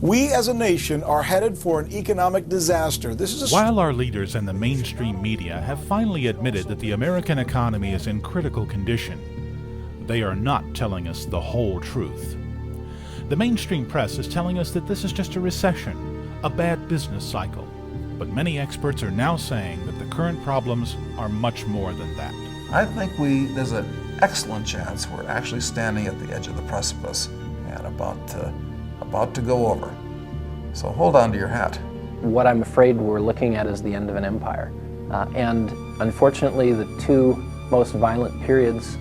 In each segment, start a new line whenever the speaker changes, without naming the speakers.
We as a nation are headed for an economic disaster.
While our leaders and the mainstream media have finally admitted that the American economy is in critical condition, they are not telling us the whole truth. The mainstream press is telling us that this is just a recession, a bad business cycle. But many experts are now saying that the current problems are much more than that.
I think there's an excellent chance we're actually standing at the edge of the precipice and about to go over. So hold on to your hat.
What I'm afraid we're looking at is the end of an empire. And unfortunately, the two most violent periods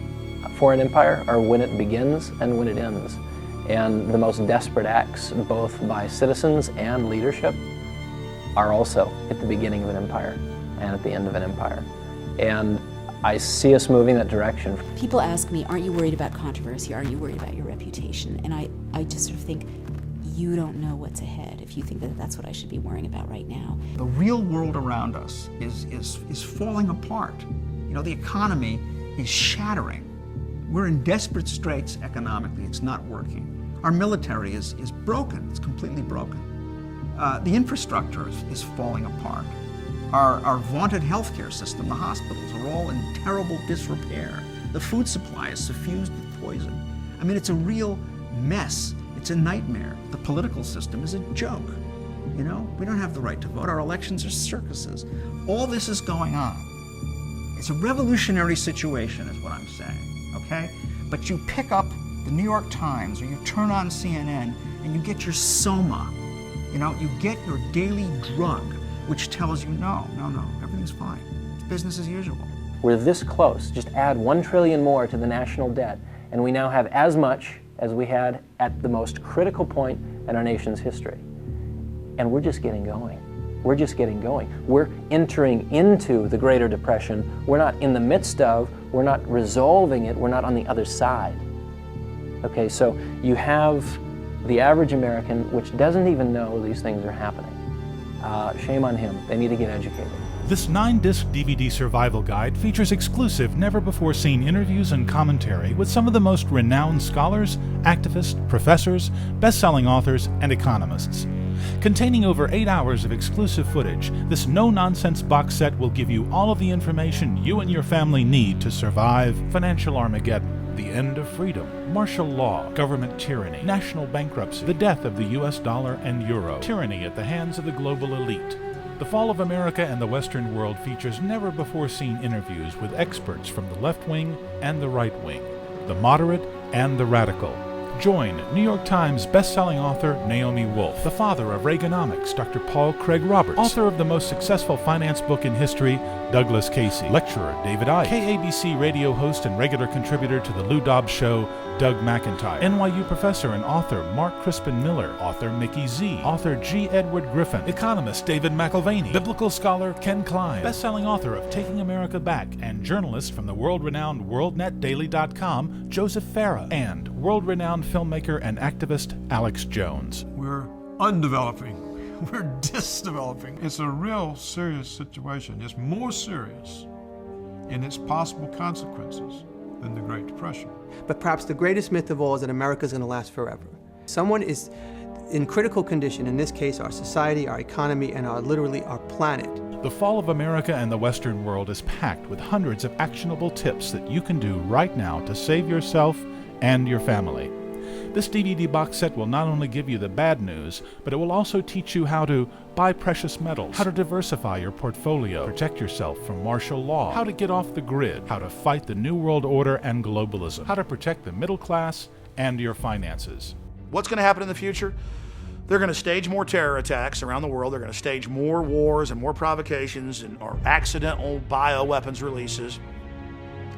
for an empire are when it begins and when it ends. And the most desperate acts, both by citizens and leadership, are also at the beginning of an empire and at the end of an empire. And I see us moving that direction.
People ask me, aren't you worried about controversy? Aren't you worried about your reputation? And I just sort of think, you don't know what's ahead if you think that that's what I should be worrying about right now.
The real world around us is falling apart. You know, the economy is shattering. We're in desperate straits economically. It's not working. Our military is broken. It's completely broken. The infrastructure is falling apart. Our vaunted healthcare system, the hospitals, are all in terrible disrepair. The food supply is suffused with poison. I mean, it's a real mess. It's a nightmare. The political system is a joke. You know, we don't have the right to vote. Our elections are circuses. All this is going on. It's a revolutionary situation, is what I'm saying, okay? But you pick up the New York Times or you turn on CNN and you get your soma. You know, you get your daily drug, which tells you, no, everything's fine. It's business as usual.
We're this close. Just add $1 trillion more to the national debt, and we now have as much as we had at the most critical point in our nation's history. And we're just getting going. We're just getting going. We're entering into the Greater Depression. We're not in the midst of, we're not resolving it, we're not on the other side. Okay, so you have the average American, which doesn't even know these things are happening. Shame on him. They need to get educated.
This 9-disc DVD survival guide features exclusive, never-before-seen interviews and commentary with some of the most renowned scholars, activists, professors, best-selling authors, and economists. Containing over 8 hours of exclusive footage, this no-nonsense box set will give you all of the information you and your family need to survive financial Armageddon, the end of freedom, martial law, government tyranny, national bankruptcy, the death of the US dollar and euro, tyranny at the hands of the global elite. The Fall of America and the Western World features never-before-seen interviews with experts from the left wing and the right wing, the moderate and the radical. Join New York Times best-selling author Naomi Wolfe, the father of Reaganomics, Dr. Paul Craig Roberts, author of the most successful finance book in history, Douglas Casey, lecturer David Icke, KABC radio host and regular contributor to The Lou Dobbs Show, Doug McIntyre, NYU professor and author Mark Crispin Miller, author Mickey Z, author G. Edward Griffin, economist David McIlvaney, biblical scholar Ken Klein, best-selling author of Taking America Back, and journalist from the world-renowned WorldNetDaily.com, Joseph Farah, and world-renowned filmmaker and activist Alex Jones.
We're undeveloping. We're disdeveloping. It's a real serious situation. It's more serious in its possible consequences than the Great Depression.
But perhaps the greatest myth of all is that America is going to last forever. Someone is in critical condition, in this case our society, our economy, and literally our planet.
The Fall of America and the Western World is packed with hundreds of actionable tips that you can do right now to save yourself and your family. This DVD box set will not only give you the bad news, but it will also teach you how to buy precious metals, how to diversify your portfolio, protect yourself from martial law, how to get off the grid, how to fight the New World Order and globalism, how to protect the middle class and your finances.
What's going to happen in the future? They're going to stage more terror attacks around the world. They're going to stage more wars and more provocations or accidental bioweapons releases,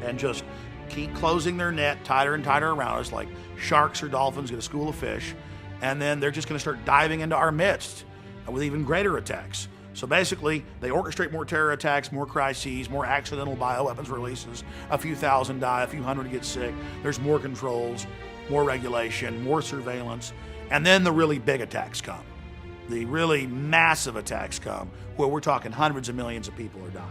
and just keep closing their net tighter and tighter around us, like sharks or dolphins get a school of fish, and then they're just going to start diving into our midst with even greater attacks. So basically, they orchestrate more terror attacks, more crises, more accidental bioweapons releases. A few thousand die, a few hundred get sick. There's more controls, more regulation, more surveillance, and then the really big attacks come. The really massive attacks come, where we're talking hundreds of millions of people are dying.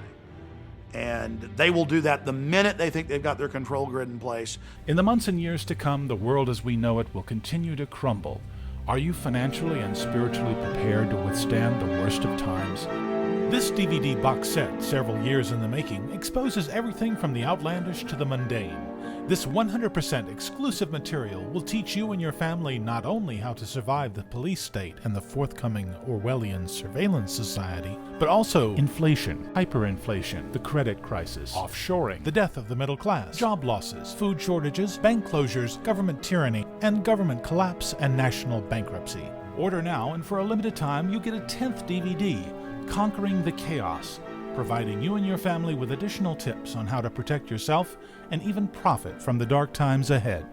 And they will do that the minute they think they've got their control grid in place.
In the months and years to come, the world as we know it will continue to crumble. Are you financially and spiritually prepared to withstand the worst of times? This DVD box set, several years in the making, exposes everything from the outlandish to the mundane. This 100% exclusive material will teach you and your family not only how to survive the police state and the forthcoming Orwellian surveillance society, but also inflation, hyperinflation, the credit crisis, offshoring, the death of the middle class, job losses, food shortages, bank closures, government tyranny, and government collapse and national bankruptcy. Order now, and for a limited time, you get a 10th DVD, Conquering the Chaos, providing you and your family with additional tips on how to protect yourself and even profit from the dark times ahead.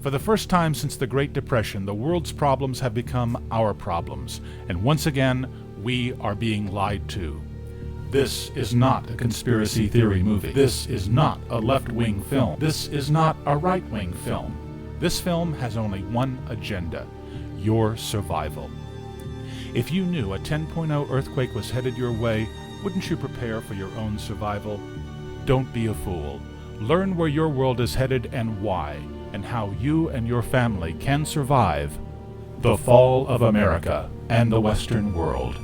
For the first time since the Great Depression, the world's problems have become our problems, and once again, we are being lied to. This is not a conspiracy theory movie. This is not a left-wing film. This is not a right-wing film. This film has only one agenda: your survival. If you knew a 10.0 earthquake was headed your way, wouldn't you prepare for your own survival? Don't be a fool. Learn where your world is headed and why, and how you and your family can survive the fall of America and the Western world.